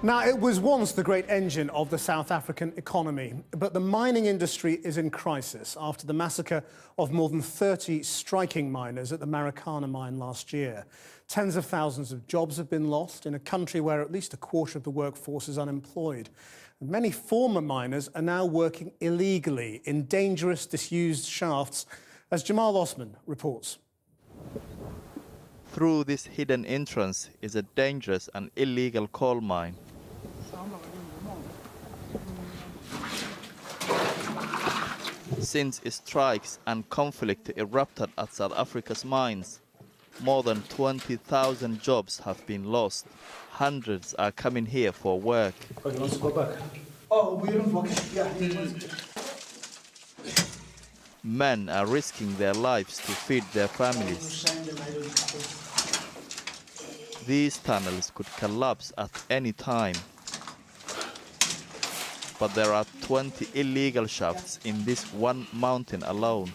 Now, it was once the great engine of the South African economy, but the mining industry is in crisis after the massacre of more than 30 striking miners at the Marikana mine last year. Tens of thousands of jobs have been lost in a country where at least a quarter of the workforce is unemployed. And many former miners are now working illegally in dangerous, disused shafts, as Jamal Osman reports. Through this hidden entrance is a dangerous and illegal coal mine. Since strikes and conflict erupted at South Africa's mines, more than 20,000 jobs have been lost. Hundreds are coming here for work. Oh, he wants to go back? Men are risking their lives to feed their families. These tunnels could collapse at any time. But there are 20 illegal shafts in this one mountain alone.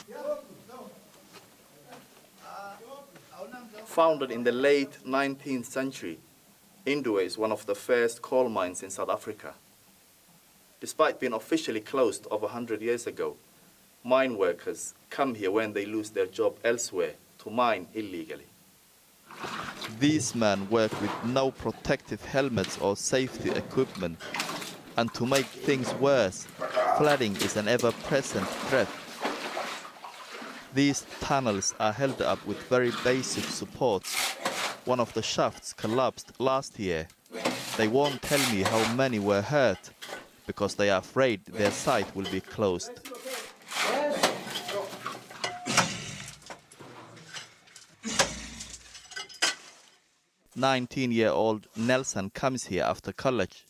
Founded in the late 19th century, Indua is one of the first coal mines in South Africa. Despite being officially closed over 100 years ago, mine workers come here when they lose their job elsewhere to mine illegally. These men work with no protective helmets or safety equipment. And to make things worse, flooding is an ever-present threat. These tunnels are held up with very basic supports. One of the shafts collapsed last year. They won't tell me how many were hurt, because they are afraid their site will be closed. "19-year-old Nelson comes here after college,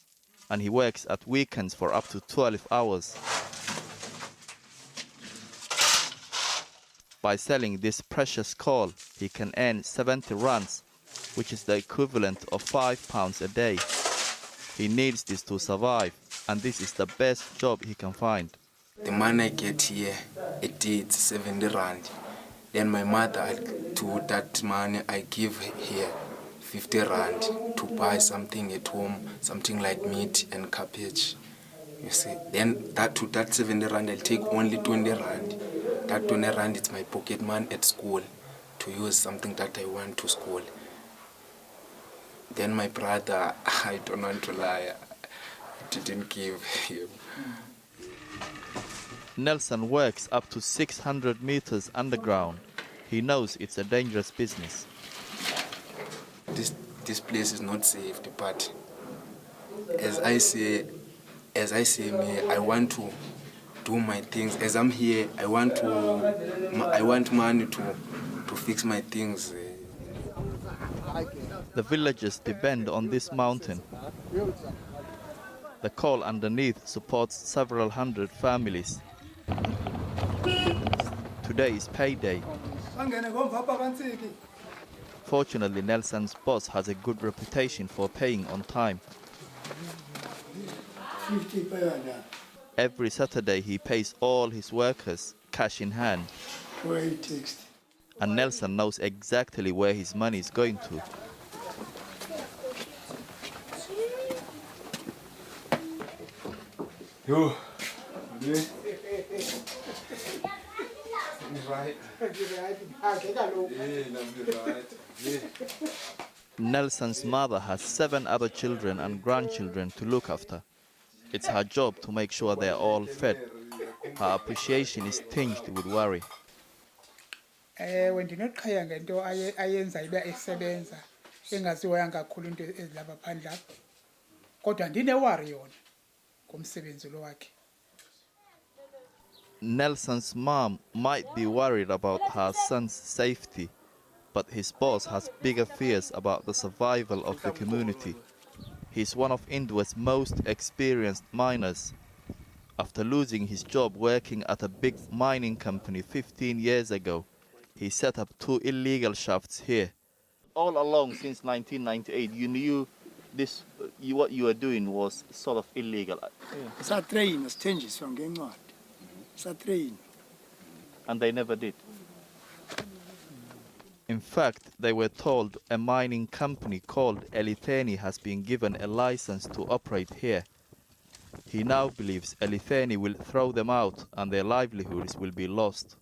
and he works at weekends for up to 12 hours. By selling this precious coal, he can earn 70 rands, which is the equivalent of £5 a day. He needs this to survive, and this is the best job he can find. The money I get here, it's 70 rand. Then my mother, to that money I give here 50 rand to buy something at home, something like meat and cabbage. You see, then that 70 rand I'll take only 20 rand. That 20 rand is my pocket money at school to use something that I want to school. Then my brother, I don't want to lie, I didn't give him. Nelson works up to 600 meters underground. He knows it's a dangerous business. This place is not safe, but as I say me, I want to do my things. As I'm here, I want money to fix my things. The villagers depend on this mountain. The coal underneath supports several hundred families. Today is payday. Fortunately, Nelson's boss has a good reputation for paying on time. Every Saturday he pays all his workers cash in hand. And Nelson knows exactly where his money is going to. Nelson's mother has 7 other children and grandchildren to look after. It's her job to make sure they're all fed. Her appreciation is tinged with worry. Nelson's mom might be worried about her son's safety, but his boss has bigger fears about the survival of the community. He's one of India's most experienced miners. After losing his job working at a big mining company 15 years ago, he set up 2 illegal shafts here. All along since 1998, you knew this, what you were doing was sort of illegal. It's a train, it's changes from going on. It's a train. And they never did. In fact, they were told a mining company called Elitheni has been given a license to operate here. He now believes Elitheni will throw them out and their livelihoods will be lost.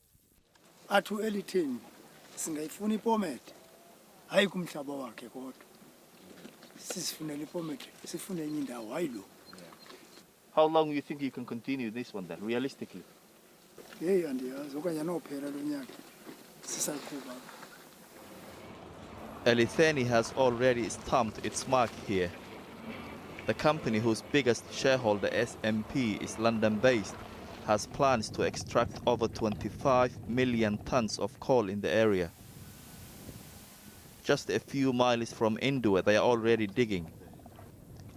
Athu elithini singayifuna ipomet hayi kumhlaba wakhe kodwa sisifunela ipomet sifune enye indawo hayi lo. How long do you think you can continue this one then, realistically? Hey andiyazi okanye anophela lo nyaka sisaqhuba. Elitheni has already stamped its mark here. The company whose biggest shareholder SMP is London-based has plans to extract over 25 million tons of coal in the area. Just a few miles from Indua, they are already digging.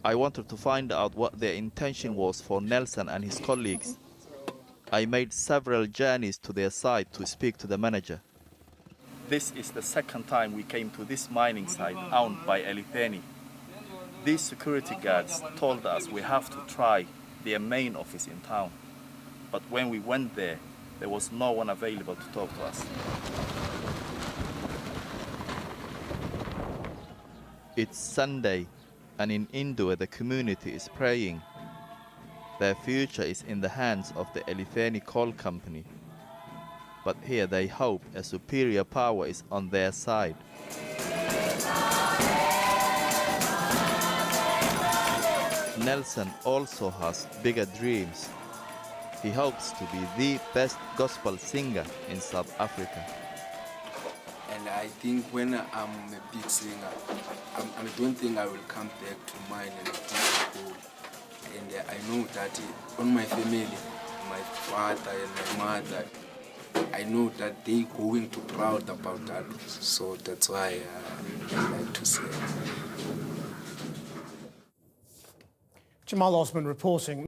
I wanted to find out what their intention was for Nelson and his colleagues. I made several journeys to their site to speak to the manager. This is the second time we came to this mining site owned by Elitheni. These security guards told us we have to try their main office in town. But when we went there was no one available to talk to us. It's Sunday, and in Indua the community is praying. Their future is in the hands of the Elitheni Coal Company. But here they hope a superior power is on their side. Nelson also has bigger dreams. He hopes to be the best gospel singer in South Africa. And I think when I'm a big singer, I don't think I will come back to mine and dig coal. And I know that on my family, my father and my mother, I know that they're going to be proud about that. So that's why I like to say. Jamal Osman reporting.